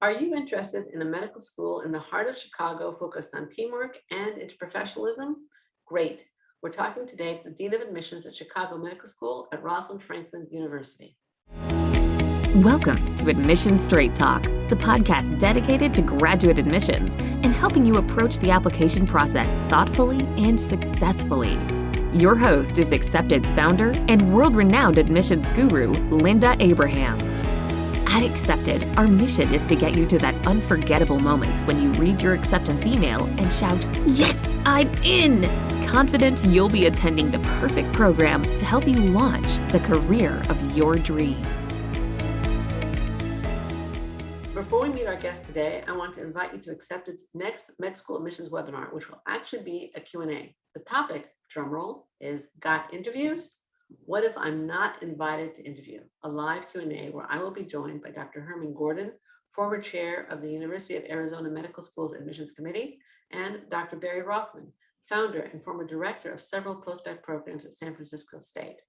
Are you interested in a medical school in the heart of Chicago focused on teamwork and interprofessionalism? Great. We're talking today to the Dean of Admissions at Chicago Medical School at Rosalind Franklin University. Welcome to Admission Straight Talk, the podcast dedicated to graduate admissions and helping you approach the application process thoughtfully and successfully. Your host is Accepted's founder and world-renowned admissions guru, Linda Abraham. At Accepted, our mission is to get you to that unforgettable moment when you read your acceptance email and shout, "Yes, I'm in!" Confident you'll be attending the perfect program to help you launch the career of your dreams. Before we meet our guest today, I want to invite you to Accepted's next med school admissions webinar, which will actually be a Q&A. The topic, drumroll, is Got Interviews? What if I'm not invited to interview? A live Q&A where I will be joined by Dr. Herman Gordon, former chair of the University of Arizona Medical School's Admissions Committee, and Dr. Barry Rothman, founder and former director of several post-bacc programs at San Francisco State.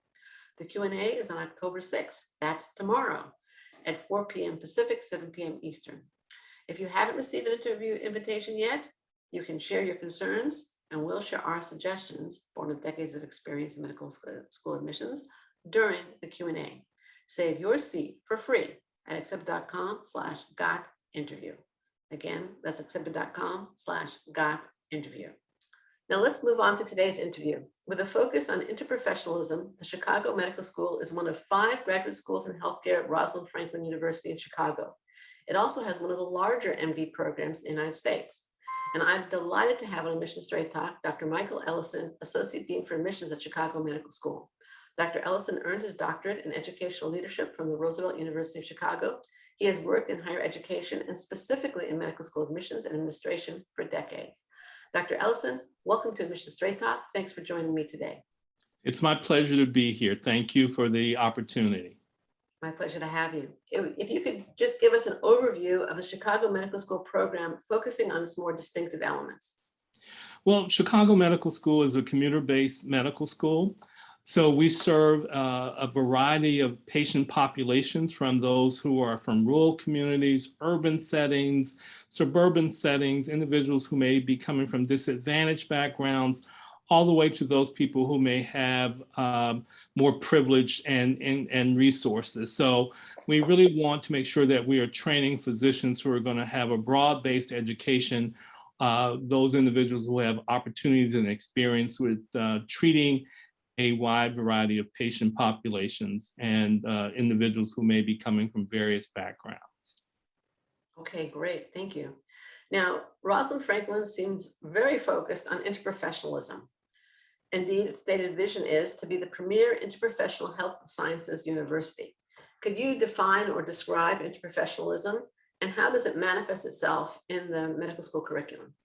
The Q&A is on October 6th. That's tomorrow at 4 p.m. Pacific, 7 p.m. Eastern. If you haven't received an interview invitation yet, you can share your concerns and we'll share our suggestions, born of decades of experience in medical school admissions, during the Q&A. Save your seat for free at accepted.com/gotinterview. Again, that's accepted.com/gotinterview. Now let's move on to today's interview. With a focus on interprofessionalism, the Chicago Medical School is one of 5 graduate schools in healthcare at Rosalind Franklin University in Chicago. It also has one of the larger MD programs in the United States. And I'm delighted to have on Admission Straight Talk, Dr. Michael Ellison, Associate Dean for Admissions at Chicago Medical School. Dr. Ellison earned his doctorate in educational leadership from the Roosevelt University of Chicago. He has worked in higher education and specifically in medical school admissions and administration for decades. Dr. Ellison, welcome to Admission Straight Talk. Thanks for joining me today. It's my pleasure to be here. Thank you for the opportunity. My pleasure to have you. If you could just give us an overview of the Chicago Medical School program, focusing on its more distinctive elements. Well, Chicago Medical School is a commuter-based medical school. So we serve a variety of patient populations, from those who are from rural communities, urban settings, suburban settings, individuals who may be coming from disadvantaged backgrounds, all the way to those people who may have more privilege and resources. So we really want to make sure that we are training physicians who are going to have a broad-based education, those individuals who have opportunities and experience with treating a wide variety of patient populations and individuals who may be coming from various backgrounds. Okay, great. Thank you. Now, Rosalind Franklin seems very focused on interprofessionalism. Indeed, its stated vision is to be the premier interprofessional health sciences university. Could you define or describe interprofessionalism, and how does it manifest itself in the medical school curriculum?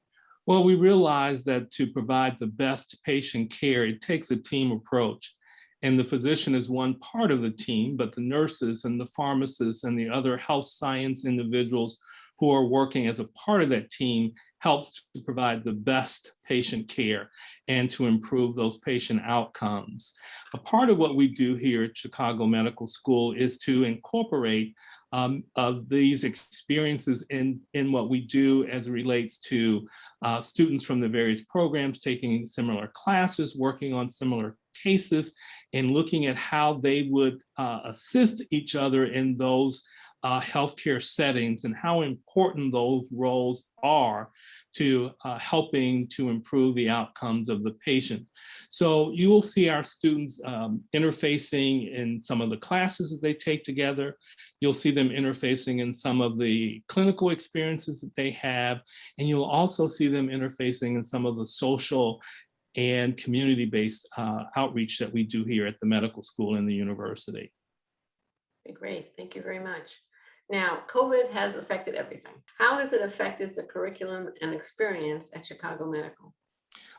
Well, we realize that to provide the best patient care, it takes a team approach. And the physician is one part of the team, but the nurses and the pharmacists and the other health science individuals who are working as a part of that team helps to provide the best patient care and to improve those patient outcomes. A part of what we do here at Chicago Medical School is to incorporate of these experiences in what we do as it relates to students from the various programs taking similar classes, working on similar cases, and looking at how they would assist each other in those healthcare settings and how important those roles are to helping to improve the outcomes of the patient. So you will see our students interfacing in some of the classes that they take together. You'll see them interfacing in some of the clinical experiences that they have, and you'll also see them interfacing in some of the social and community-based outreach that we do here at the medical school and the university. Okay, great. Thank you very much. Now, COVID has affected everything. How has it affected the curriculum and experience at Chicago Medical?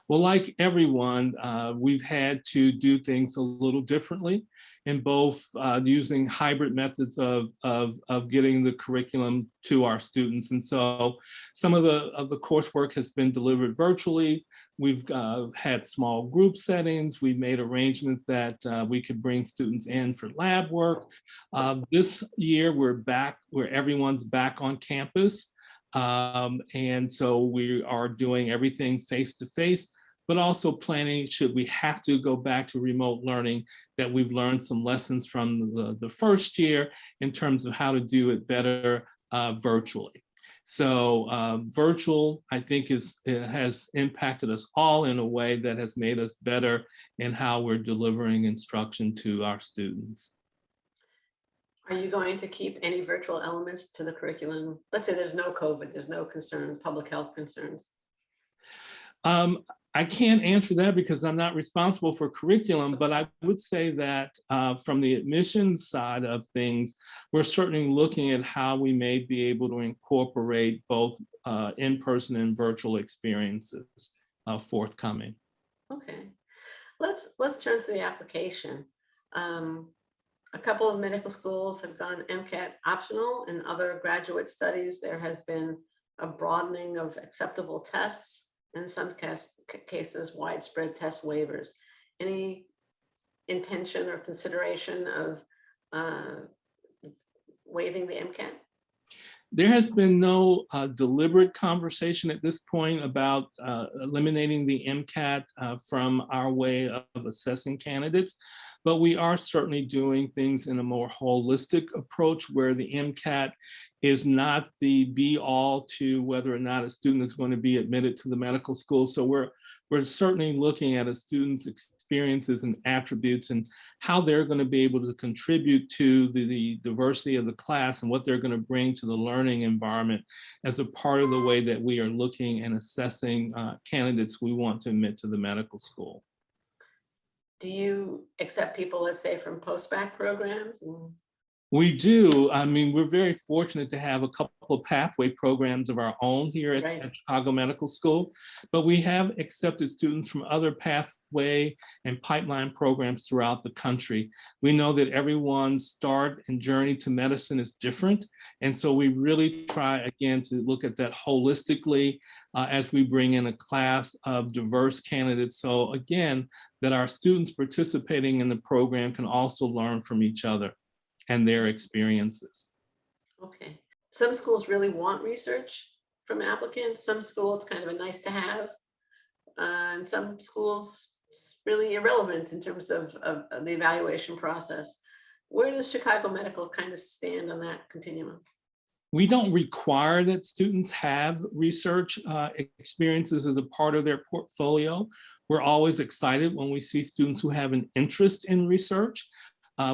Well, like everyone, we've had to do things a little differently. in both using hybrid methods of getting the curriculum to our students. And so some of the coursework has been delivered virtually. We've had small group settings. We've made arrangements that we could bring students in for lab work. This year we're back where everyone's back on campus. And so we are doing everything face-to-face, but also planning, should we have to go back to remote learning, that we've learned some lessons from the first year in terms of how to do it better virtually. So virtual, I think, has impacted us all in a way that has made us better in how we're delivering instruction to our students. Are you going to keep any virtual elements to the curriculum? Let's say there's no COVID, there's no concerns, public health concerns. I can't answer that because I'm not responsible for curriculum, but I would say that from the admissions side of things, we're certainly looking at how we may be able to incorporate both in-person and virtual experiences forthcoming. Okay, let's turn to the application. A couple of medical schools have gone MCAT optional. In other graduate studies, there has been a broadening of acceptable tests. In some cases, widespread test waivers. Any intention or consideration of waiving the MCAT? There has been no deliberate conversation at this point about eliminating the MCAT from our way of assessing candidates, but we are certainly doing things in a more holistic approach where the MCAT is not the be-all to whether or not a student is going to be admitted to the medical school. So we're certainly looking at a student's experiences and attributes and how they're going to be able to contribute to the diversity of the class and what they're going to bring to the learning environment as a part of the way that we are looking and assessing candidates we want to admit to the medical school. Do you accept people, let's say, from post-bacc programs? We do. I mean, we're very fortunate to have a couple of pathway programs of our own here at Chicago Medical School, but we have accepted students from other pathway and pipeline programs throughout the country. We know that everyone's start and journey to medicine is different, and so we really try, again, to look at that holistically as we bring in a class of diverse candidates. So again, that our students participating in the program can also learn from each other and their experiences. Okay. Some schools really want research from applicants. Some schools, it's kind of a nice to have. And some schools, it's really irrelevant in terms of the evaluation process. Where does Chicago Medical kind of stand on that continuum? We don't require that students have research experiences as a part of their portfolio. We're always excited when we see students who have an interest in research.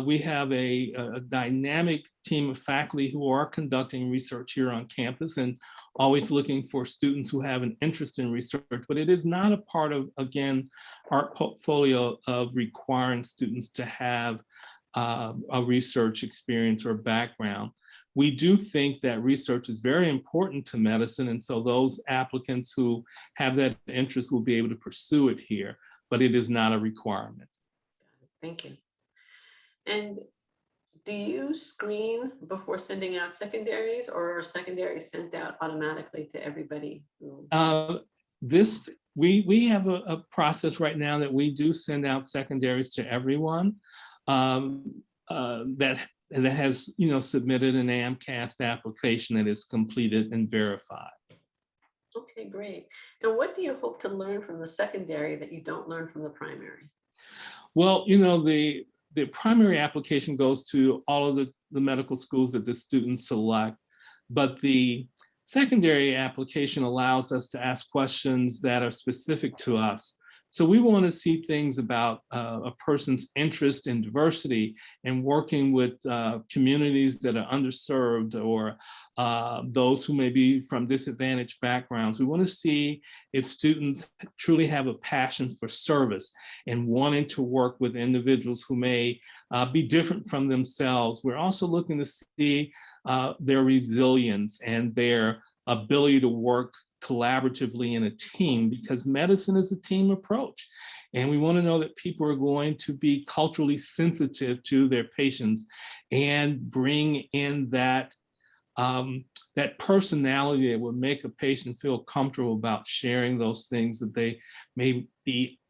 We have a dynamic team of faculty who are conducting research here on campus and always looking for students who have an interest in research, but it is not a part of, again, our portfolio of requiring students to have a research experience or background. We do think that research is very important to medicine, and so those applicants who have that interest will be able to pursue it here, but it is not a requirement. Thank you. And do you screen before sending out secondaries, or are secondaries sent out automatically to everybody? We have a process right now that we do send out secondaries to everyone that has submitted an AMCAST application that is completed and verified. Okay, great. And what do you hope to learn from the secondary that you don't learn from the primary? Well, the primary application goes to all of the medical schools that the students select, but the secondary application allows us to ask questions that are specific to us. So we want to see things about a person's interest in diversity and working with communities that are underserved or those who may be from disadvantaged backgrounds. We want to see if students truly have a passion for service and wanting to work with individuals who may be different from themselves. We're also looking to see their resilience and their ability to work collaboratively in a team, because medicine is a team approach. And we want to know that people are going to be culturally sensitive to their patients and bring in that that personality that would make a patient feel comfortable about sharing those things that they may be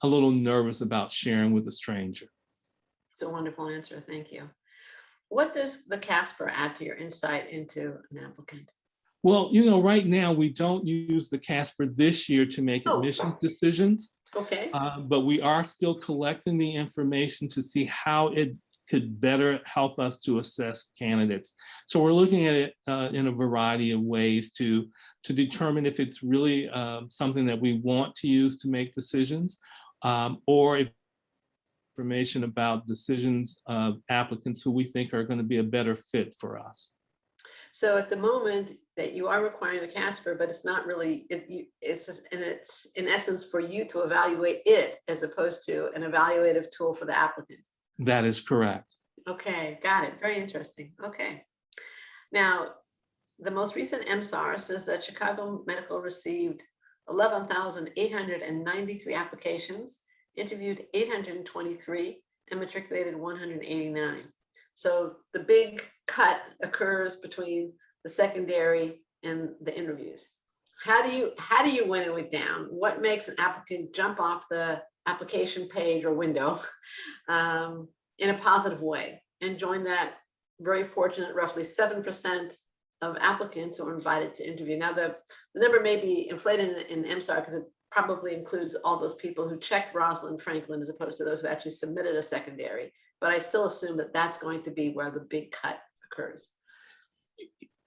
a little nervous about sharing with a stranger. It's a wonderful answer. Thank you. What does the CASper add to your insight into an applicant? Well, right now we don't use the CASper this year to make admissions decisions, Okay. but we are still collecting the information to see how it could better help us to assess candidates. So we're looking at it in a variety of ways to determine if it's really something that we want to use to make decisions, or if information about decisions of applicants who we think are going to be a better fit for us. So at the moment that you are requiring the CASper, but it's not really, it's in essence for you to evaluate it as opposed to an evaluative tool for the applicant. That is correct. Okay, got it. Very interesting. Okay. Now, the most recent MSAR says that Chicago Medical received 11,893 applications, interviewed 823, and matriculated 189. So the big cut occurs between the secondary and the interviews. How do you winnow it down? What makes an applicant jump off the application page or window in a positive way and join that very fortunate roughly 7% of applicants who are invited to interview? Now the number may be inflated in MSAR because it probably includes all those people who checked Rosalind Franklin as opposed to those who actually submitted a secondary. But I still assume that that's going to be where the big cut occurs.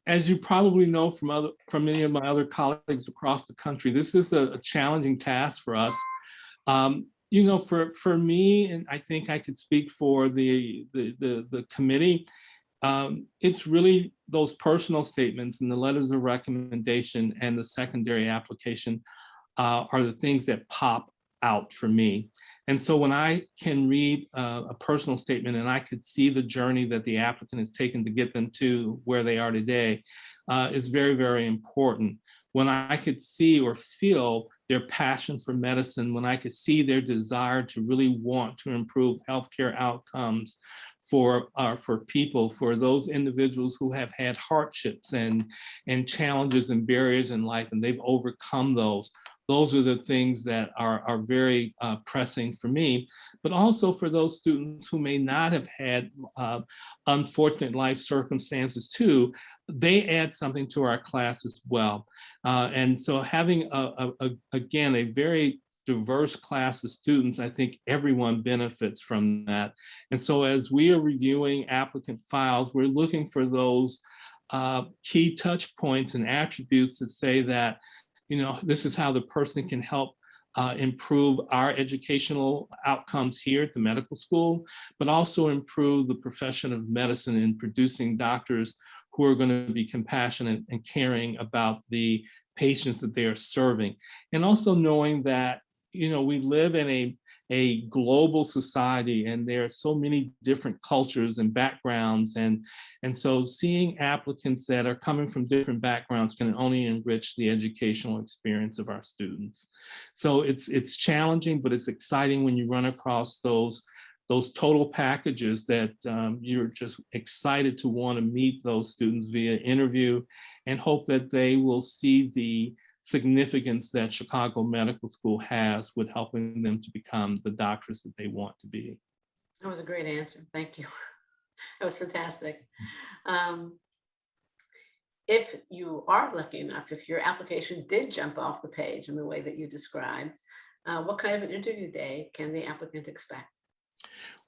As you probably know from many of my other colleagues across the country, this is a challenging task for us. For me, and I think I could speak for the committee, it's really those personal statements and the letters of recommendation and the secondary application are the things that pop out for me. And so when I can read a personal statement and I could see the journey that the applicant has taken to get them to where they are today, is very, very important. When I could see or feel their passion for medicine, when I could see their desire to really want to improve healthcare outcomes for people, for those individuals who have had hardships and challenges and barriers in life, and they've overcome those. Those are the things that are very pressing for me, but also for those students who may not have had unfortunate life circumstances too. They add something to our class as well. And so having, again, a very diverse class of students, I think everyone benefits from that. And so as we are reviewing applicant files, we're looking for those key touch points and attributes that say that, this is how the person can help improve our educational outcomes here at the medical school, but also improve the profession of medicine in producing doctors who are going to be compassionate and caring about the patients that they are serving. And also knowing that, we live in a global society and there are so many different cultures and backgrounds. And so seeing applicants that are coming from different backgrounds can only enrich the educational experience of our students. So it's challenging, but it's exciting when you run across those total packages that you're just excited to want to meet those students via interview and hope that they will see the significance that Chicago Medical School has with helping them to become the doctors that they want to be. That was a great answer. Thank you. That was fantastic. If you are lucky enough, if your application did jump off the page in the way that you described, what kind of an interview day can the applicant expect?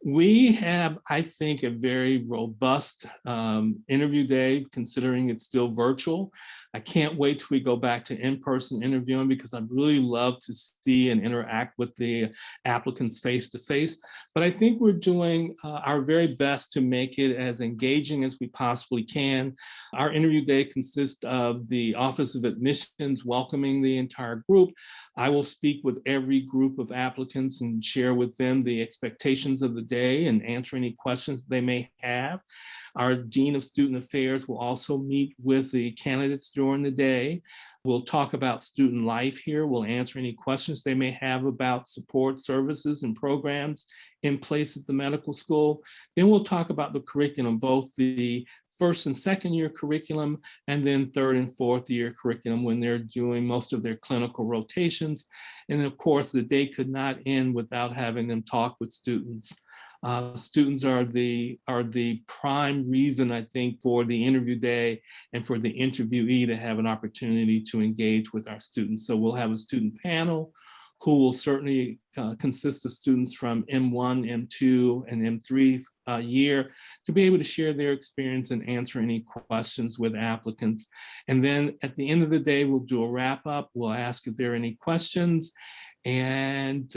We have, I think, a very robust interview day, considering it's still virtual. I can't wait till we go back to in-person interviewing because I'd really love to see and interact with the applicants face-to-face. But I think we're doing our very best to make it as engaging as we possibly can. Our interview day consists of the Office of Admissions welcoming the entire group. I will speak with every group of applicants and share with them the expectations of the day and answer any questions they may have. Our Dean of Student Affairs will also meet with the candidates during the day. We'll talk about student life here. We'll answer any questions they may have about support services and programs in place at the medical school. Then we'll talk about the curriculum, both the first and second year curriculum, and then third and fourth year curriculum when they're doing most of their clinical rotations. And of course, the day could not end without having them talk with students. Students are the prime reason, I think, for the interview day and for the interviewee to have an opportunity to engage with our students. So we'll have a student panel who will certainly consist of students from M1, M2, and M3 year to be able to share their experience and answer any questions with applicants. And then at the end of the day, we'll do a wrap up. We'll ask if there are any questions, and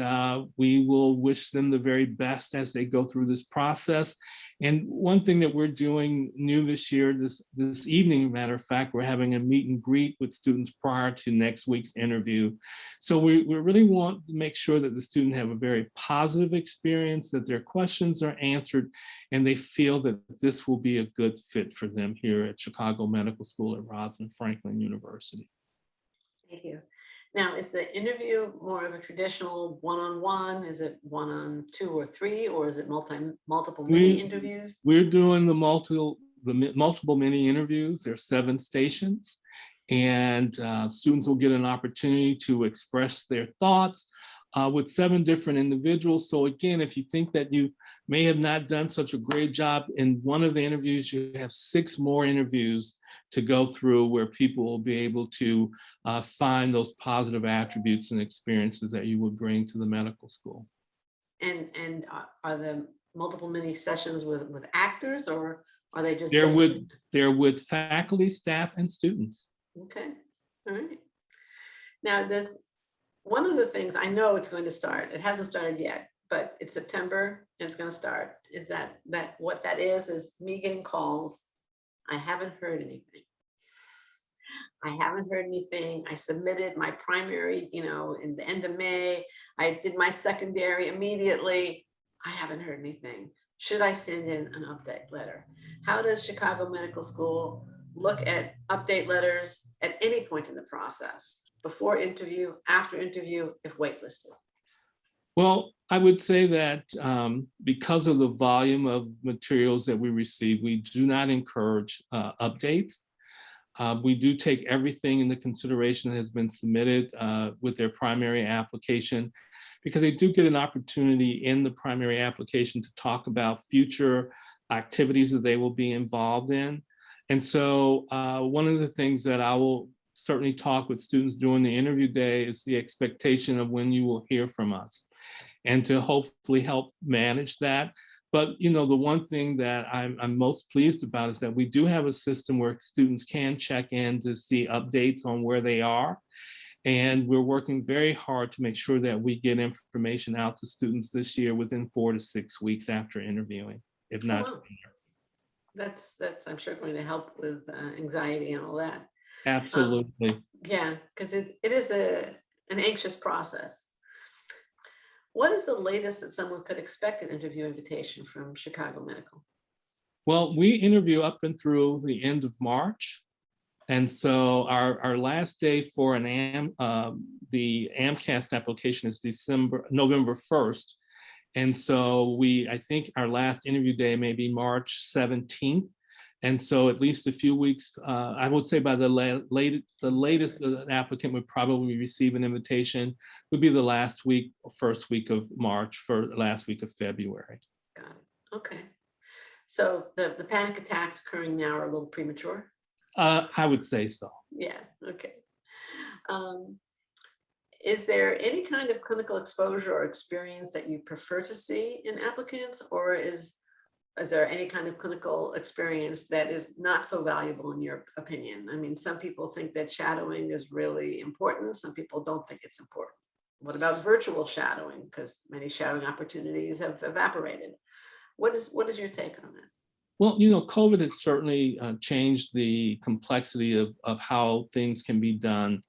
we will wish them the very best as they go through this process. And one thing that we're doing new this year, this evening, matter of fact, we're having a meet and greet with students prior to next week's interview. So we really want to make sure that the students have a very positive experience, that their questions are answered, and they feel that this will be a good fit for them here at Chicago Medical School at Rosalind Franklin University. Thank you. Now, is the interview more of a traditional one-on-one? Is it 1-on-2 or 3, or is it multiple mini interviews? We're doing the multiple mini interviews. There's 7 stations, and students will get an opportunity to express their thoughts with 7 different individuals. So again, if you think that you may have not done such a great job in one of the interviews, you have 6 more interviews to go through where people will be able to find those positive attributes and experiences that you would bring to the medical school. And are the multiple mini sessions with actors, or are they just they're with faculty, staff, and students. Okay, all right. Now, there's one of the things I know it's going to start. It hasn't started yet, but it's September and it's going to start. Is that what that is me getting calls? I haven't heard anything. I submitted my primary, in the end of May. I did my secondary immediately. I haven't heard anything. Should I send in an update letter? How does Chicago Medical School look at update letters at any point in the process? Before interview, after interview, if waitlisted? Well, I would say that because of the volume of materials that we receive, we do not encourage updates. We do take everything into consideration that has been submitted with their primary application, because they do get an opportunity in the primary application to talk about future activities that they will be involved in. And so one of the things that I will certainly talk with students during the interview day is the expectation of when you will hear from us, and to hopefully help manage that. But the one thing that I'm most pleased about is that we do have a system where students can check in to see updates on where they are. And we're working very hard to make sure that we get information out to students this year within 4 to 6 weeks after interviewing, if not sooner. That's I'm sure going to help with anxiety and all that. Absolutely. Yeah, because it is an anxious process. What is the latest that someone could expect an interview invitation from Chicago Medical? Well, we interview up and through the end of March. And so our last day for the MCAT application is November 1st. And so I think our last interview day may be March 17th. And so at least a few weeks, I would say by the latest an applicant would probably receive an invitation would be the last week, first week of March, for last week of February. Got it. Okay. So the panic attacks occurring now are a little premature? I would say so. Yeah, okay. Is there any kind of clinical exposure or experience that you prefer to see in applicants, or is there any kind of clinical experience that is not so valuable in your opinion? I mean, some people think that shadowing is really important. Some people don't think it's important. What about virtual shadowing? Because many shadowing opportunities have evaporated. What is your take on that? Well, COVID has certainly changed the complexity of how things can be done.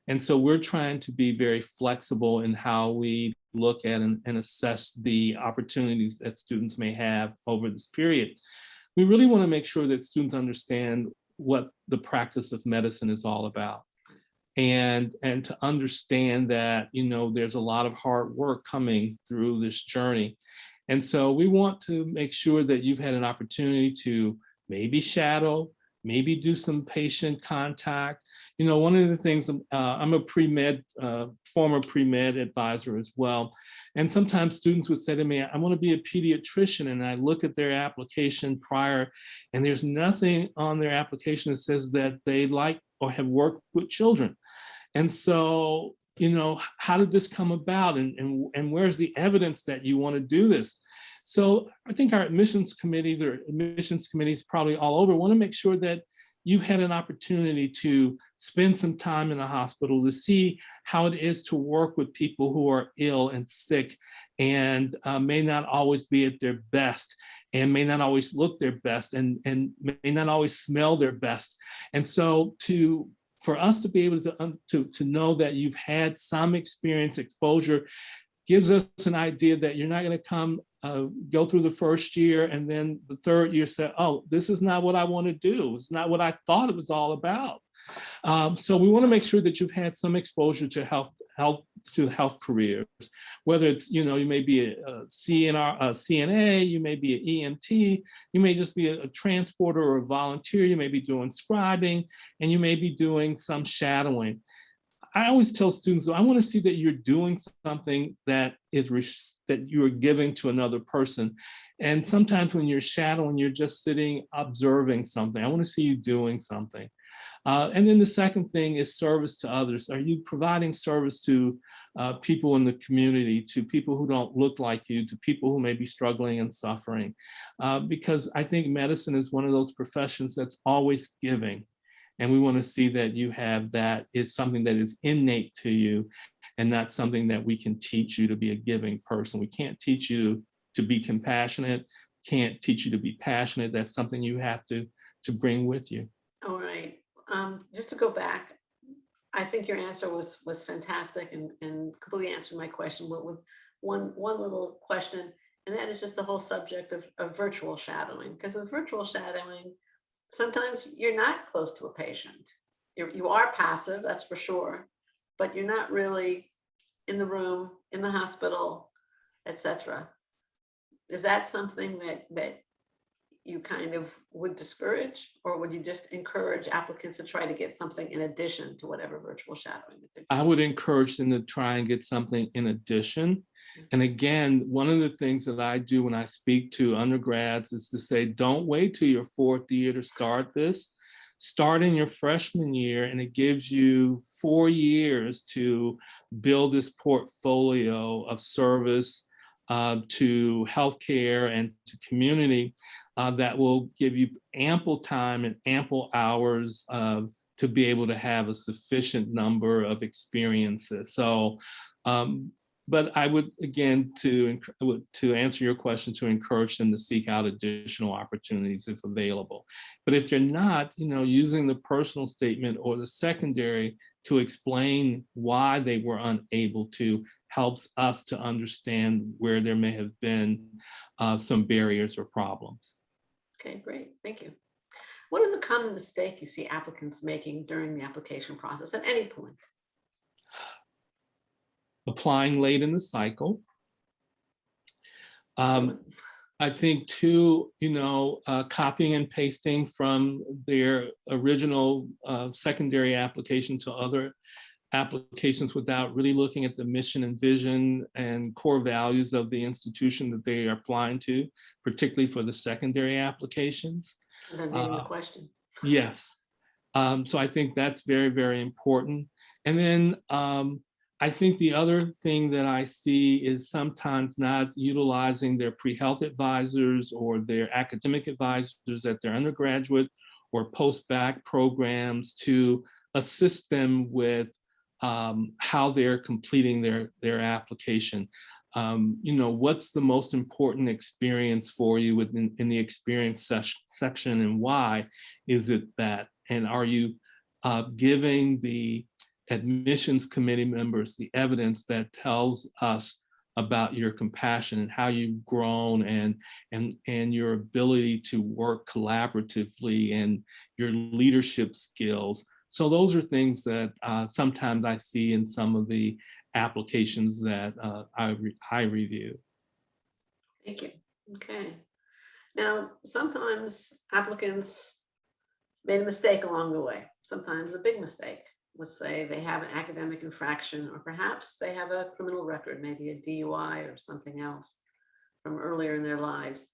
And so we're trying to be very flexible in how we look at and assess the opportunities that students may have over this period. We really want to make sure that students understand what the practice of medicine is all about. and to understand that, there's a lot of hard work coming through this journey. And so we want to make sure that you've had an opportunity to maybe shadow, maybe do some patient contact. One of the things, I'm a pre-med, former pre-med advisor as well. And sometimes students would say to me, I want to be a pediatrician, and I look at their application prior, and there's nothing on their application that says that they like or have worked with children. And so, how did this come about, and where's the evidence that you want to do this? So I think our admissions committees probably all over want to make sure that you've had an opportunity to spend some time in a hospital to see how it is to work with people who are ill and sick and may not always be at their best and may not always look their best and may not always smell their best. And so for us to be able to know that you've had some experience, exposure, gives us an idea that you're not going to go through the first year and then the third year say, oh, this is not what I want to do. It's not what I thought it was all about. So we want to make sure that you've had some exposure to health careers, whether it's, you may be a CNA, you may be an EMT, you may just be a transporter or a volunteer, you may be doing scribing, and you may be doing some shadowing. I always tell students, I want to see that you're doing something that you're giving to another person. And sometimes when you're shadowing, you're just sitting observing something. I want to see you doing something. And then the second thing is service to others. Are you providing service to people in the community, to people who don't look like you, to people who may be struggling and suffering? Because I think medicine is one of those professions that's always giving. And we want to see that you have that is something that is innate to you and not something that we can teach you to be a giving person. We can't teach you to be compassionate, can't teach you to be passionate. That's something you have to bring with you. All right. Just to go back, I think your answer was fantastic and completely answered my question, but with one little question, and that is just the whole subject of virtual shadowing. Because with virtual shadowing, sometimes you're not close to a patient. You are passive, that's for sure, but you're not really in the room, in the hospital, etc. Is that something that you kind of would discourage, or would you just encourage applicants to try to get something in addition to whatever virtual shadowing that they're doing? I would encourage them to try and get something in addition. And again, one of the things that I do when I speak to undergrads is to say, don't wait till your fourth year to start this. Start in your freshman year, and it gives you 4 years to build this portfolio of service to healthcare and to community that will give you ample time and ample hours to be able to have a sufficient number of experiences. So, but I would, again, to answer your question, to encourage them to seek out additional opportunities if available. But if they're not, using the personal statement or the secondary to explain why they were unable to helps us to understand where there may have been some barriers or problems. Okay, great. Thank you. What is a common mistake you see applicants making during the application process at any point? Applying late in the cycle. I think too, copying and pasting from their original secondary application to other applications without really looking at the mission and vision and core values of the institution that they are applying to, particularly for the secondary applications. That's even a question. Yes. So I think that's very, very important. And then I think the other thing that I see is sometimes not utilizing their pre-health advisors or their academic advisors at their undergraduate or post-bacc programs to assist them with how they're completing their application. What's the most important experience for you in the experience section, and why is it that? And are you giving the admissions committee members the evidence that tells us about your compassion and how you've grown and your ability to work collaboratively and your leadership skills, So those are things that sometimes I see in some of the applications that I review. Thank you. Okay. Now, sometimes applicants made a mistake along the way, sometimes a big mistake. Let's say they have an academic infraction, or perhaps they have a criminal record, maybe a DUI or something else from earlier in their lives.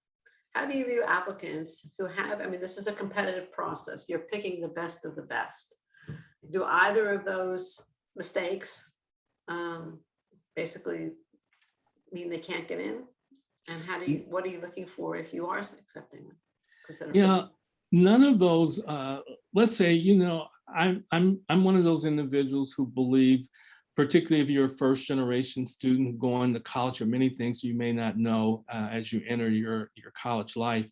How do you view applicants who have, I mean, this is a competitive process. You're picking the best of the best. Do either of those mistakes basically mean they can't get in? And how do you, what are you looking for if you are accepting them? Yeah, none of those, let's say, you know, I'm one of those individuals who believe, particularly if you're a first generation student going to college, or many things you may not know as you enter your college life.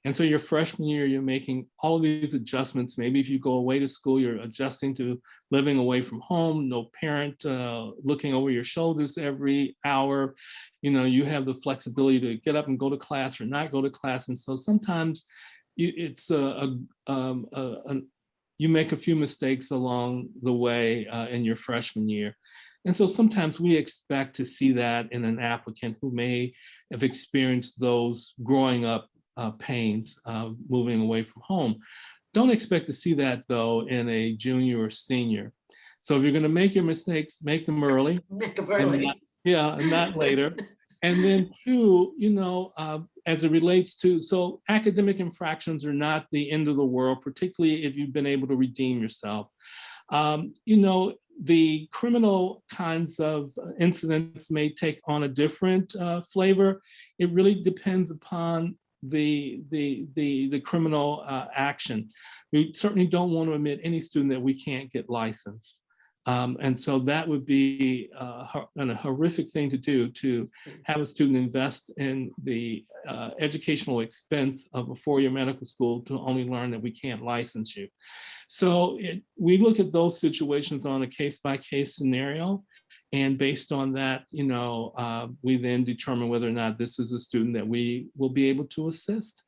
And so your freshman year, you're making all of these adjustments. Maybe if you go away to school, you're adjusting to living away from home, no parent looking over your shoulders every hour. You know, you have the flexibility to get up and go to class or not go to class. And so sometimes you make a few mistakes along the way in your freshman year. And so sometimes we expect to see that in an applicant who may have experienced those growing up pains, moving away from home. Don't expect to see that though in a junior or senior. So if you're going to make your mistakes, make them early. Make them early. And not later. And then two, you know, as it relates to, so academic infractions are not the end of the world, particularly if you've been able to redeem yourself. You know, the criminal kinds of incidents may take on a different flavor. It really depends upon the criminal action. We certainly don't want to admit any student that we can't get licensed. And so that would be a horrific thing to do, to have a student invest in the educational expense of a four-year medical school to only learn that we can't license you. So we look at those situations on a case-by-case scenario. And based on that, you know, we then determine whether or not this is a student that we will be able to assist.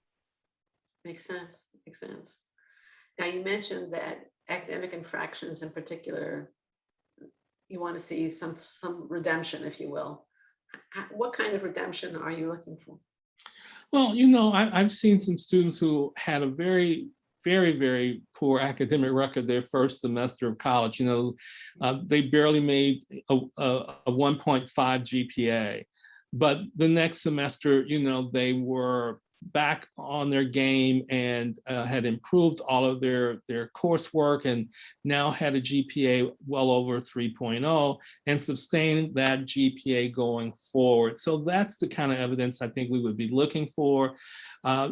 Makes sense. Makes sense. Now, you mentioned that academic infractions in particular, you want to see some redemption, if you will. What kind of redemption are you looking for? Well, you know, I've seen some students who had a very poor academic record their first semester of college. You know, they barely made a 1.5 GPA, but the next semester, you know, they were back on their game and had improved all of their coursework and now had a GPA well over 3.0 and sustained that GPA going forward. So that's the kind of evidence I think we would be looking for,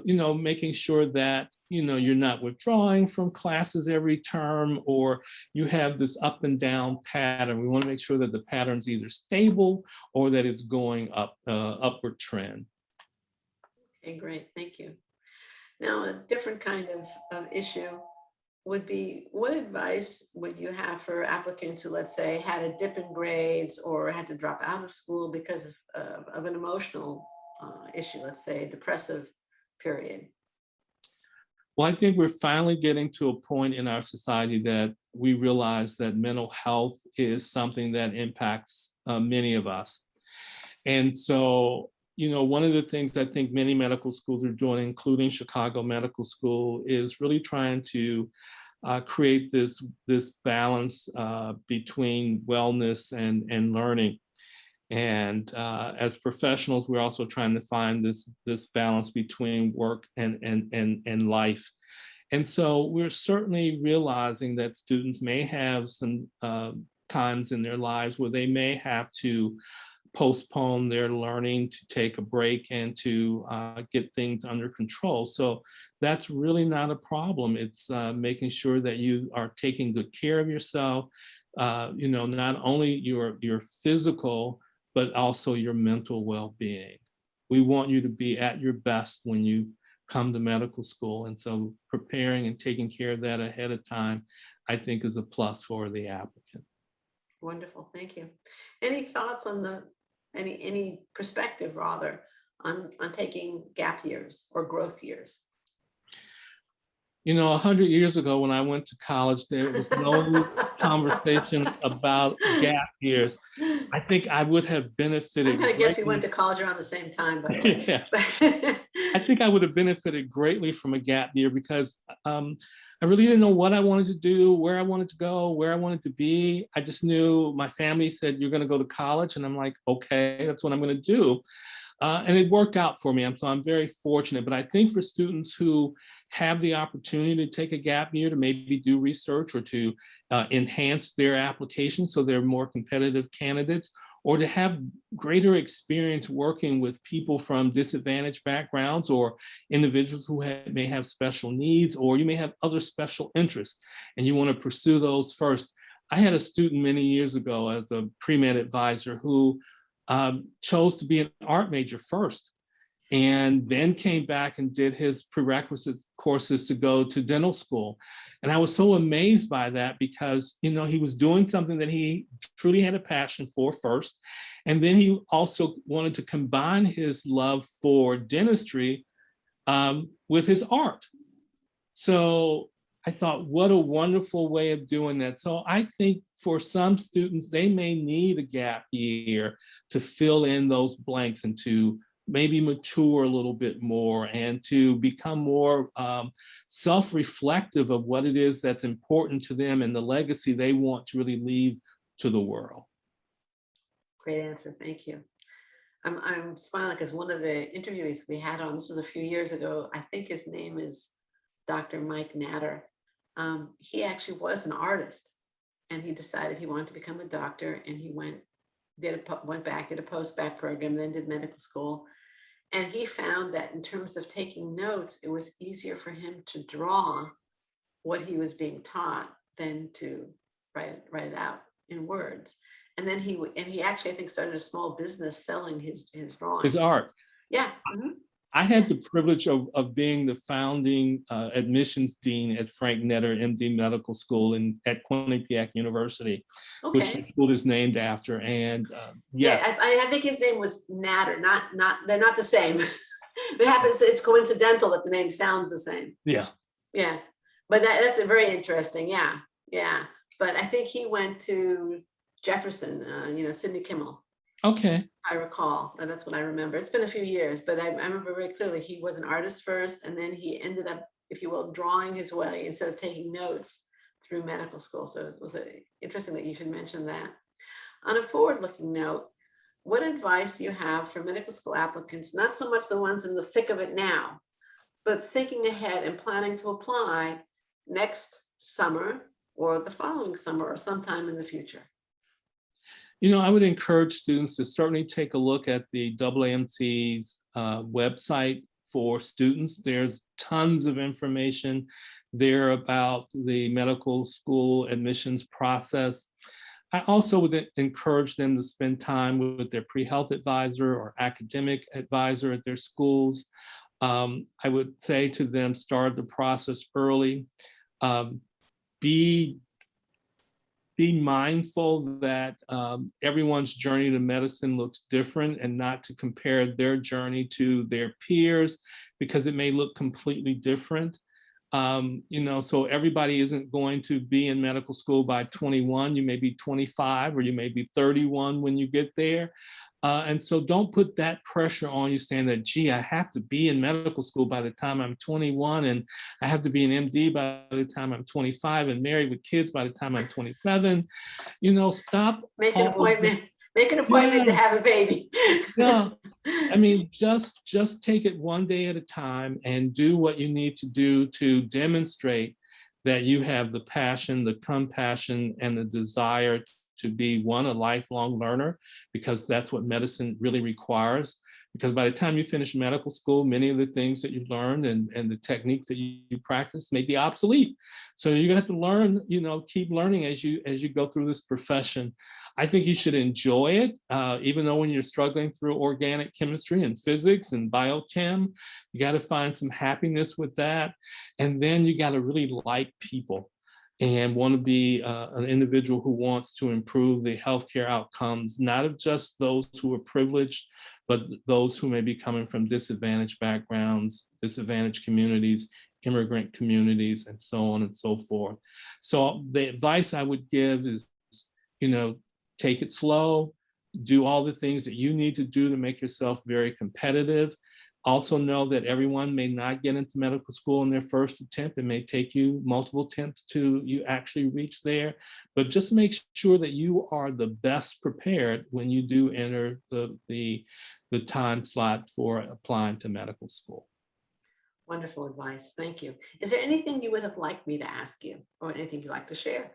you know, making sure that, you know, you're not withdrawing from classes every term or you have this up and down pattern. We want to make sure that the pattern's either stable or that it's going up, upward trend. Okay, great, thank you. Now, a different kind of issue would be, what advice would you have for applicants who, let's say, had a dip in grades or had to drop out of school because of an emotional issue, let's say a depressive period? Well, I think we're finally getting to a point in our society that we realize that mental health is something that impacts many of us. And so, you know, one of the things I think many medical schools are doing, including Chicago Medical School, is really trying to create this balance between wellness and learning. And as professionals, we're also trying to find this balance between work and life. And so we're certainly realizing that students may have some times in their lives where they may have to postpone their learning, to take a break and to get things under control. So that's really not a problem. It's making sure that you are taking good care of yourself, you know, not only your physical, but also your mental well-being. We want you to be at your best when you come to medical school. And so preparing and taking care of that ahead of time, I think is a plus for the applicant. Wonderful, thank you. Any thoughts on any perspective rather on taking gap years or growth years? 100 years ago when I went to college, there was no conversation about gap years. I think I would have I'm benefited gonna guess we went greatly. to college around the same time, by the way. Yeah, But- I think I would have benefited greatly from a gap year because I really didn't know what I wanted to do, where I wanted to go, where I wanted to be. I just knew my family said, you're going to go to college. And I'm like, okay, that's what I'm going to do. And it worked out for me. So I'm very fortunate. But I think for students who have the opportunity to take a gap year to maybe do research or to enhance their application so they're more competitive candidates, or to have greater experience working with people from disadvantaged backgrounds or individuals who may have special needs, or you may have other special interests and you want to pursue those first. I had a student many years ago as a pre-med advisor who chose to be an art major first, and then came back and did his prerequisite courses to go to dental school. And I was so amazed by that because, he was doing something that he truly had a passion for first. And then he also wanted to combine his love for dentistry with his art. So I thought, what a wonderful way of doing that. So I think for some students, they may need a gap year to fill in those blanks and to maybe mature a little bit more and to become more self-reflective of what it is that's important to them and the legacy they want to really leave to the world. Great answer, thank you. I'm smiling because one of the interviewees we had on, this was a few years ago, I think his name is Dr. Mike Natter. He actually was an artist and he decided he wanted to become a doctor, and he went back, did a post-bacc program, then did medical school. And he found that in terms of taking notes, it was easier for him to draw what he was being taught than to write it out in words. And then he actually, I think, started a small business selling his drawings. His art. Yeah. Mm-hmm. I had the privilege of being the founding admissions dean at Frank Netter MD Medical School at Quinnipiac University, Okay. which the school is named after. And yes, yeah, I think his name was Natter. Not they're not the same. It happens. It's coincidental that the name sounds the same. Yeah. Yeah, but that's a very interesting. Yeah. But I think he went to Jefferson. Sidney Kimmel. Okay. I recall, and that's what I remember. It's been a few years, but I remember very clearly he was an artist first, and then he ended up, if you will, drawing his way instead of taking notes through medical school. So it was interesting that you should mention that. On a forward-looking note, what advice do you have for medical school applicants, not so much the ones in the thick of it now, but thinking ahead and planning to apply next summer or the following summer or sometime in the future? I would encourage students to certainly take a look at the AAMC's website for students. There's tons of information there about the medical school admissions process. I also would encourage them to spend time with their pre-health advisor or academic advisor at their schools. I would say to them, start the process early. Be mindful that everyone's journey to medicine looks different, and not to compare their journey to their peers because it may look completely different. So everybody isn't going to be in medical school by 21. You may be 25 or you may be 31 when you get there. And so don't put that pressure on you saying that, gee, I have to be in medical school by the time I'm 21, and I have to be an MD by the time I'm 25 and married with kids by the time I'm 27. Stop. Make an appointment. Make an appointment to have a baby. Yeah. I mean, just take it one day at a time and do what you need to do to demonstrate that you have the passion, the compassion, and the desire to be a lifelong learner, because that's what medicine really requires. Because by the time you finish medical school, many of the things that you've learned and the techniques that you practice may be obsolete. So you're gonna have to learn, keep learning as you go through this profession. I think you should enjoy it, even though when you're struggling through organic chemistry and physics and biochem, you got to find some happiness with that. And then you got to really like people and want to be an individual who wants to improve the healthcare outcomes, not of just those who are privileged, but those who may be coming from disadvantaged backgrounds, disadvantaged communities immigrant communities and so on and so forth. So the advice I would give is, take it slow, do all the things that you need to do to make yourself very competitive. Also know that everyone may not get into medical school in their first attempt. It may take you multiple attempts to you actually reach there, but just make sure that you are the best prepared when you do enter the time slot for applying to medical school. Wonderful advice. Thank you. Is there anything you would have liked me to ask you or anything you'd like to share?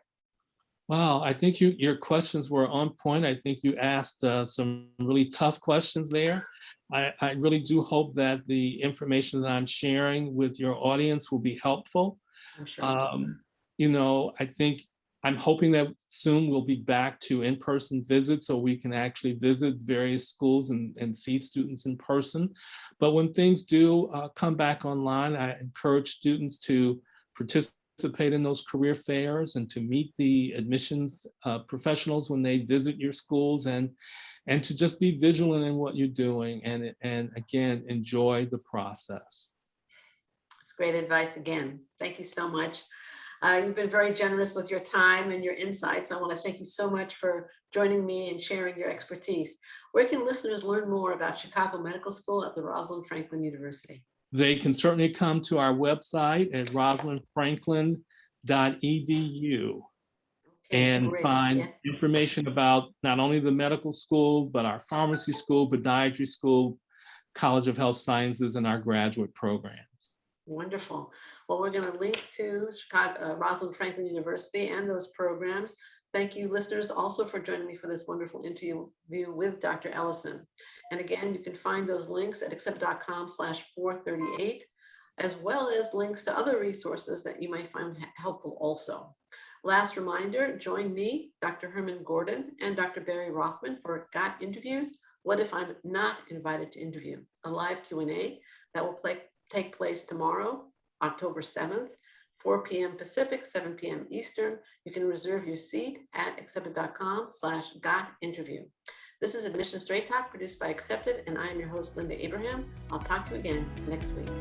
Wow, I think your questions were on point. I think you asked some really tough questions there. I really do hope that the information that I'm sharing with your audience will be helpful. I'm sure. I think I'm hoping that soon we'll be back to in-person visits so we can actually visit various schools and see students in person. But when things do come back online, I encourage students to participate in those career fairs and to meet the admissions professionals when they visit your schools, and to just be vigilant in what you're doing, and again, enjoy the process. It's great advice again. Thank you so much. You've been very generous with your time and your insights. I want to thank you so much for joining me and sharing your expertise. Where can listeners learn more about Chicago Medical School at the Rosalind Franklin University? They can certainly come to our website at rosalindfranklin.edu and find information about not only the medical school, but our pharmacy school, podiatry school, College of Health Sciences, and our graduate programs. Wonderful. Well, we're going to link to Chicago, Rosalind Franklin University and those programs. Thank you, listeners, also for joining me for this wonderful interview with Dr. Ellison. And again, you can find those links at accept.com/438, as well as links to other resources that you might find helpful also. Last reminder, join me, Dr. Herman Gordon, and Dr. Barry Rothman for Got Interviews, What If I'm Not Invited to Interview, a live Q&A that will take place tomorrow, October 7th, 4 p.m. Pacific, 7 p.m. Eastern. You can reserve your seat at accepted.com/gotinterview. This is Admission Straight Talk produced by Accepted, and I am your host, Linda Abraham. I'll talk to you again next week.